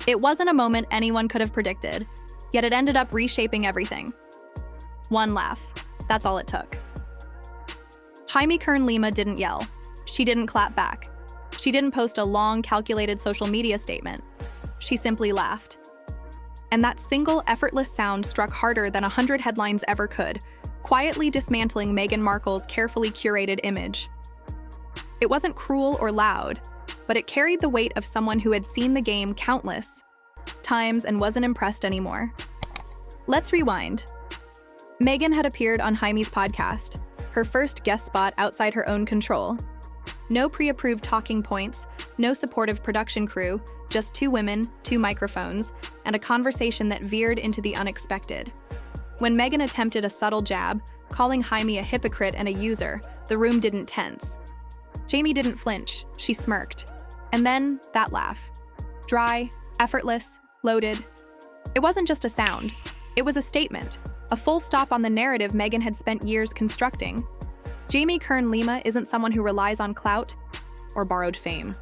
It wasn't a moment anyone could have predicted, yet it ended up reshaping everything. One laugh. That's all it took. Jamee Kern Lima didn't yell. She didn't clap back. She didn't post a long, calculated social media statement. She simply laughed. And that single, effortless sound struck harder than 100 headlines ever could, quietly dismantling Meghan Markle's carefully curated image. It wasn't cruel or loud, but it carried the weight of someone who had seen the game countless times and wasn't impressed anymore. Let's rewind. Meghan had appeared on Jamee's podcast, her first guest spot outside her own control. No pre-approved talking points, no supportive production crew, just two women, two microphones, and a conversation that veered into the unexpected. When Meghan attempted a subtle jab, calling Jamee a hypocrite and a user, the room didn't tense. Jamee didn't flinch, she smirked. And then, that laugh. Dry, effortless, loaded. It wasn't just a sound. It was a statement, a full stop on the narrative Meghan had spent years constructing. Jamee Kern Lima isn't someone who relies on clout or borrowed fame.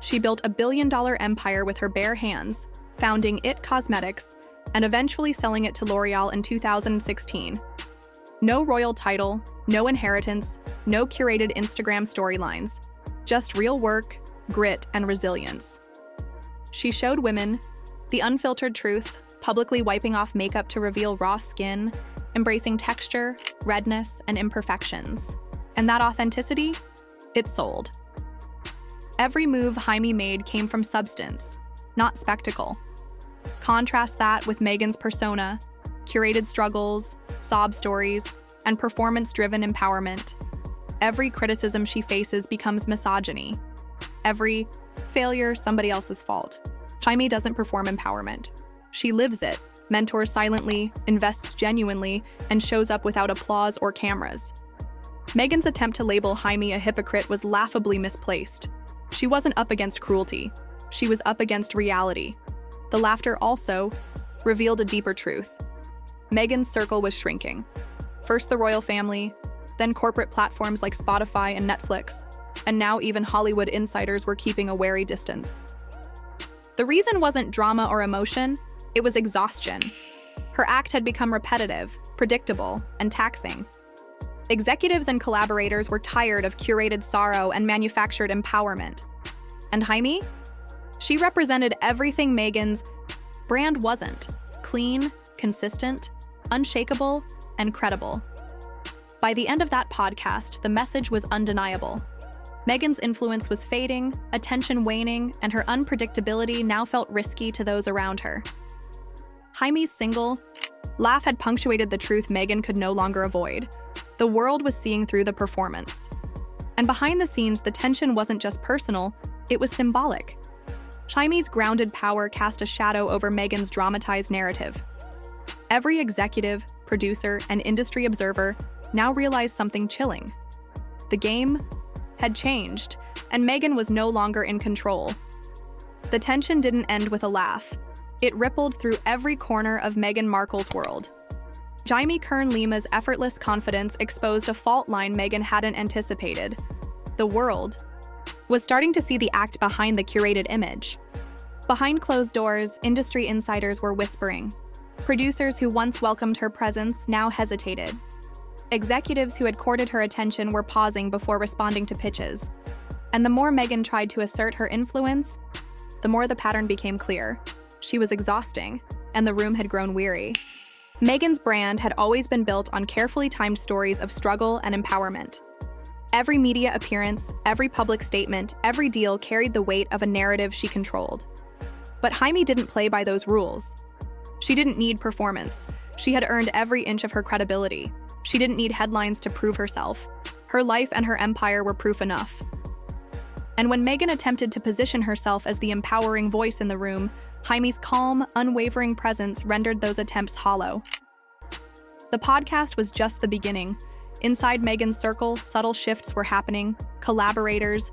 She built a billion-dollar empire with her bare hands, founding IT Cosmetics and eventually selling it to L'Oreal in 2016. No royal title, no inheritance, no curated Instagram storylines. Just real work, grit, and resilience. She showed women the unfiltered truth, publicly wiping off makeup to reveal raw skin, embracing texture, redness, and imperfections. And that authenticity? It sold. Every move Jamee made came from substance, not spectacle. Contrast that with Meghan's persona, curated struggles, sob stories, and performance-driven empowerment. Every criticism she faces becomes misogyny. Every failure, somebody else's fault. Jamee doesn't perform empowerment. She lives it, mentors silently, invests genuinely, and shows up without applause or cameras. Meghan's attempt to label Jamee a hypocrite was laughably misplaced. She wasn't up against cruelty. She was up against reality. The laughter also revealed a deeper truth. Meghan's circle was shrinking. First the royal family, then corporate platforms like Spotify and Netflix, and now even Hollywood insiders were keeping a wary distance. The reason wasn't drama or emotion, it was exhaustion. Her act had become repetitive, predictable, and taxing. Executives and collaborators were tired of curated sorrow and manufactured empowerment. And Jamee? She represented everything Meghan's brand wasn't: clean, consistent, unshakable, and credible. By the end of that podcast, the message was undeniable. Meghan's influence was fading, attention waning, and her unpredictability now felt risky to those around her. Jamee's single laugh had punctuated the truth Meghan could no longer avoid. The world was seeing through the performance. And behind the scenes, the tension wasn't just personal, it was symbolic. Jamee's grounded power cast a shadow over Meghan's dramatized narrative. Every executive, producer, and industry observer now realized something chilling. The game had changed, and Meghan was no longer in control. The tension didn't end with a laugh. It rippled through every corner of Meghan Markle's world. Jamee Kern Lima's effortless confidence exposed a fault line Meghan hadn't anticipated. The world was starting to see the act behind the curated image. Behind closed doors, industry insiders were whispering. Producers who once welcomed her presence now hesitated. Executives who had courted her attention were pausing before responding to pitches. And the more Meghan tried to assert her influence, the more the pattern became clear. She was exhausting, and the room had grown weary. Meghan's brand had always been built on carefully timed stories of struggle and empowerment. Every media appearance, every public statement, every deal carried the weight of a narrative she controlled. But Jamee didn't play by those rules. She didn't need performance. She had earned every inch of her credibility. She didn't need headlines to prove herself. Her life and her empire were proof enough. And when Meghan attempted to position herself as the empowering voice in the room, Jamee's calm, unwavering presence rendered those attempts hollow. The podcast was just the beginning. Inside Meghan's circle, subtle shifts were happening. Collaborators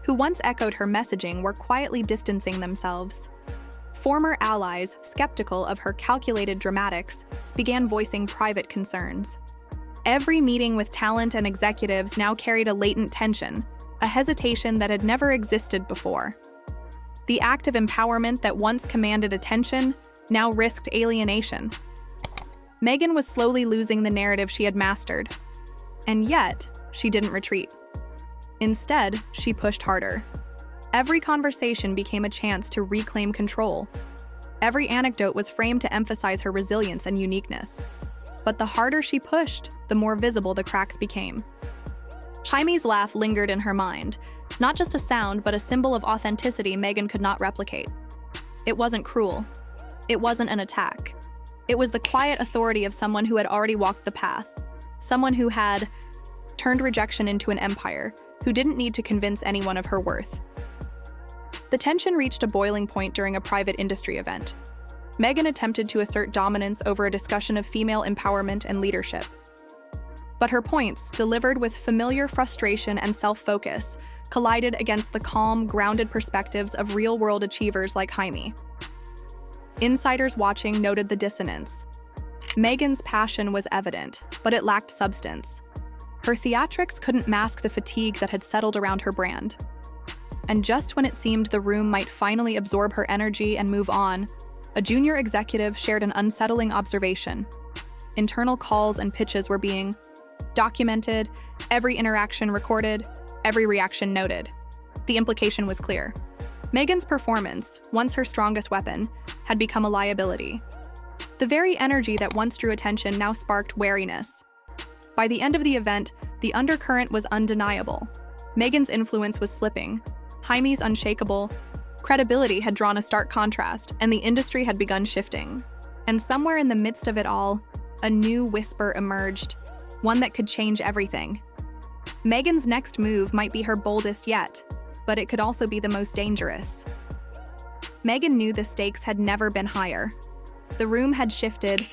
who once echoed her messaging were quietly distancing themselves. Former allies, skeptical of her calculated dramatics, began voicing private concerns. Every meeting with talent and executives now carried a latent tension, a hesitation that had never existed before. The act of empowerment that once commanded attention now risked alienation. Meghan was slowly losing the narrative she had mastered. And yet, she didn't retreat. Instead, she pushed harder. Every conversation became a chance to reclaim control. Every anecdote was framed to emphasize her resilience and uniqueness. But the harder she pushed, the more visible the cracks became. Jamee's laugh lingered in her mind, not just a sound, but a symbol of authenticity Meghan could not replicate. It wasn't cruel. It wasn't an attack. It was the quiet authority of someone who had already walked the path, someone who had turned rejection into an empire, who didn't need to convince anyone of her worth. The tension reached a boiling point during a private industry event. Meghan attempted to assert dominance over a discussion of female empowerment and leadership. But her points, delivered with familiar frustration and self-focus, collided against the calm, grounded perspectives of real-world achievers like Jamee. Insiders watching noted the dissonance. Meghan's passion was evident, but it lacked substance. Her theatrics couldn't mask the fatigue that had settled around her brand. And just when it seemed the room might finally absorb her energy and move on, a junior executive shared an unsettling observation. Internal calls and pitches were being documented, every interaction recorded, every reaction noted. The implication was clear. Meghan's performance, once her strongest weapon, had become a liability. The very energy that once drew attention now sparked wariness. By the end of the event, the undercurrent was undeniable. Meghan's influence was slipping. Jamee's unshakable credibility had drawn a stark contrast, and the industry had begun shifting. And somewhere in the midst of it all, a new whisper emerged, one that could change everything. Meghan's next move might be her boldest yet, but it could also be the most dangerous. Meghan knew the stakes had never been higher. The room had shifted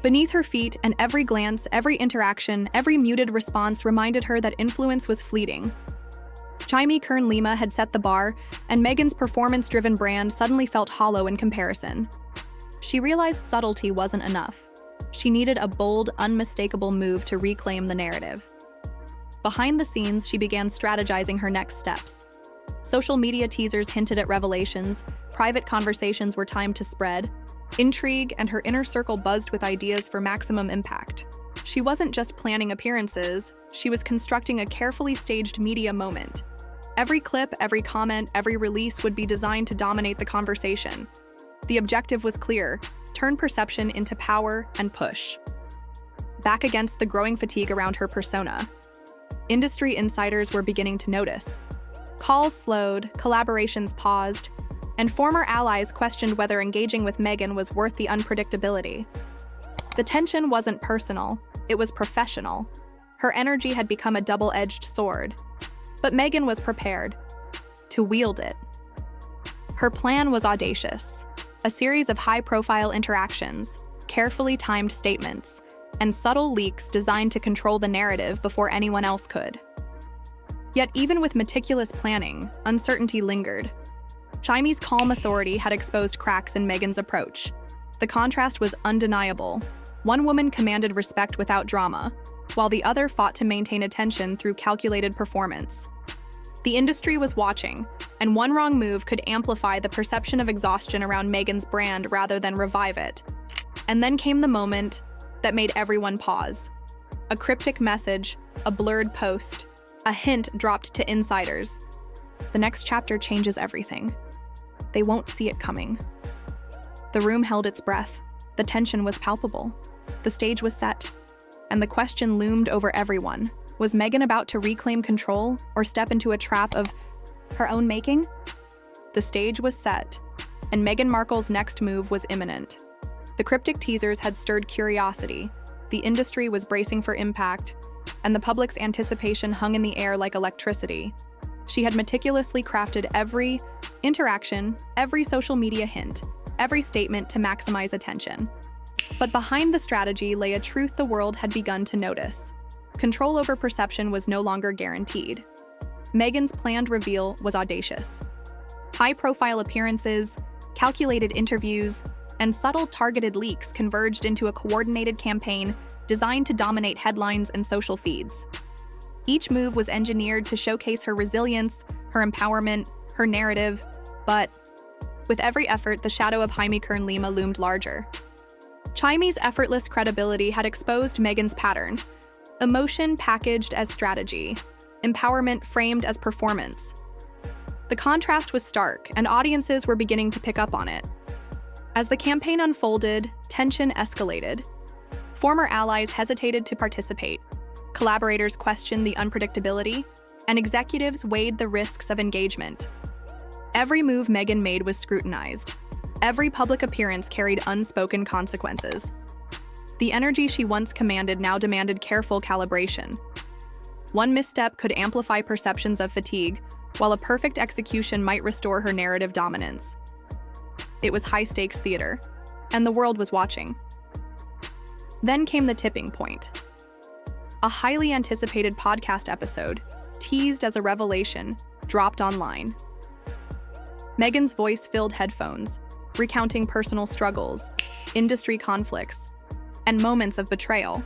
beneath her feet, and every glance, every interaction, every muted response reminded her that influence was fleeting. Jamee Kern Lima had set the bar, and Meghan's performance-driven brand suddenly felt hollow in comparison. She realized subtlety wasn't enough. She needed a bold, unmistakable move to reclaim the narrative. Behind the scenes, she began strategizing her next steps. Social media teasers hinted at revelations, private conversations were timed to spread, intrigue, and her inner circle buzzed with ideas for maximum impact. She wasn't just planning appearances, she was constructing a carefully staged media moment. Every clip, every comment, every release would be designed to dominate the conversation. The objective was clear: turn perception into power and push. Back against the growing fatigue around her persona, industry insiders were beginning to notice. Calls slowed, collaborations paused, and former allies questioned whether engaging with Meghan was worth the unpredictability. The tension wasn't personal, it was professional. Her energy had become a double-edged sword. But Meghan was prepared to wield it. Her plan was audacious: a series of high-profile interactions, carefully timed statements, and subtle leaks designed to control the narrative before anyone else could. Yet even with meticulous planning, uncertainty lingered. Jamee's calm authority had exposed cracks in Meghan's approach. The contrast was undeniable. One woman commanded respect without drama, while the other fought to maintain attention through calculated performance. The industry was watching, and one wrong move could amplify the perception of exhaustion around Meghan's brand rather than revive it. And then came the moment that made everyone pause. A cryptic message, a blurred post, a hint dropped to insiders. The next chapter changes everything. They won't see it coming. The room held its breath. The tension was palpable. The stage was set. And the question loomed over everyone. Was Meghan about to reclaim control or step into a trap of her own making? The stage was set, and Meghan Markle's next move was imminent. The cryptic teasers had stirred curiosity, the industry was bracing for impact, and the public's anticipation hung in the air like electricity. She had meticulously crafted every interaction, every social media hint, every statement to maximize attention. But behind the strategy lay a truth the world had begun to notice. Control over perception was no longer guaranteed. Meghan's planned reveal was audacious. High-profile appearances, calculated interviews, and subtle targeted leaks converged into a coordinated campaign designed to dominate headlines and social feeds. Each move was engineered to showcase her resilience, her empowerment, her narrative, but With every effort, the shadow of Jamee Kern Lima loomed larger. Jamee's effortless credibility had exposed Meghan's pattern: emotion packaged as strategy, empowerment framed as performance. The contrast was stark, and audiences were beginning to pick up on it. As the campaign unfolded, tension escalated. Former allies hesitated to participate, collaborators questioned the unpredictability, and executives weighed the risks of engagement. Every move Meghan made was scrutinized. Every public appearance carried unspoken consequences. The energy she once commanded now demanded careful calibration. One misstep could amplify perceptions of fatigue, while a perfect execution might restore her narrative dominance. It was high-stakes theater, and the world was watching. Then came the tipping point. A highly anticipated podcast episode, teased as a revelation, dropped online. Meghan's voice filled headphones, recounting personal struggles, industry conflicts, and moments of betrayal.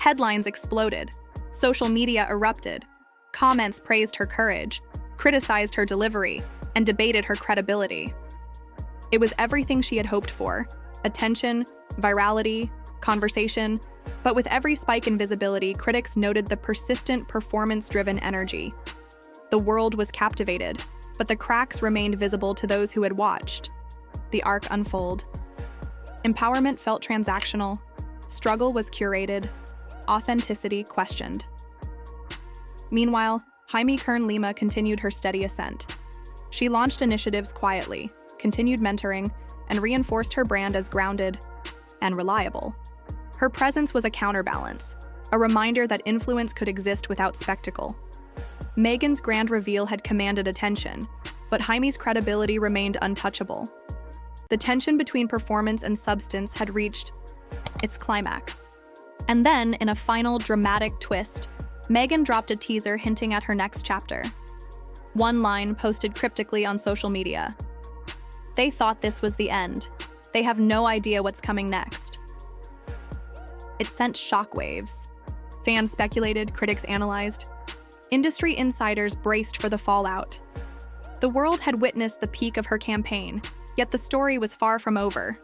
Headlines exploded, social media erupted, comments praised her courage, criticized her delivery, and debated her credibility. It was everything she had hoped for: attention, virality, conversation, but with every spike in visibility, critics noted the persistent performance-driven energy. The world was captivated, but the cracks remained visible to those who had watched. The arc unfold. Empowerment felt transactional, struggle was curated, authenticity questioned. Meanwhile, Jamee Kern Lima continued her steady ascent. She launched initiatives quietly, continued mentoring, and reinforced her brand as grounded and reliable. Her presence was a counterbalance, a reminder that influence could exist without spectacle. Meghan's grand reveal had commanded attention, but Jamee's credibility remained untouchable. The tension between performance and substance had reached its climax. And then, in a final dramatic twist, Meghan dropped a teaser hinting at her next chapter. One line posted cryptically on social media: "They thought this was the end. They have no idea what's coming next." It sent shockwaves. Fans speculated, critics analyzed. Industry insiders braced for the fallout. The world had witnessed the peak of her campaign, yet the story was far from over.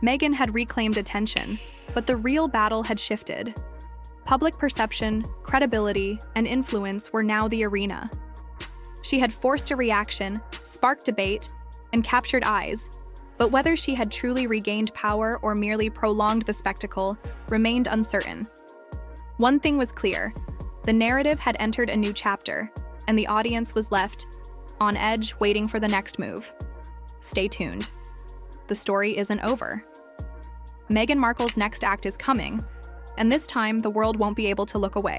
Meghan had reclaimed attention, but the real battle had shifted. Public perception, credibility, and influence were now the arena. She had forced a reaction, sparked debate, and captured eyes, but whether she had truly regained power or merely prolonged the spectacle remained uncertain. One thing was clear: the narrative had entered a new chapter, and the audience was left on edge, waiting for the next move. Stay tuned. The story isn't over. Meghan Markle's next act is coming, and this time the world won't be able to look away.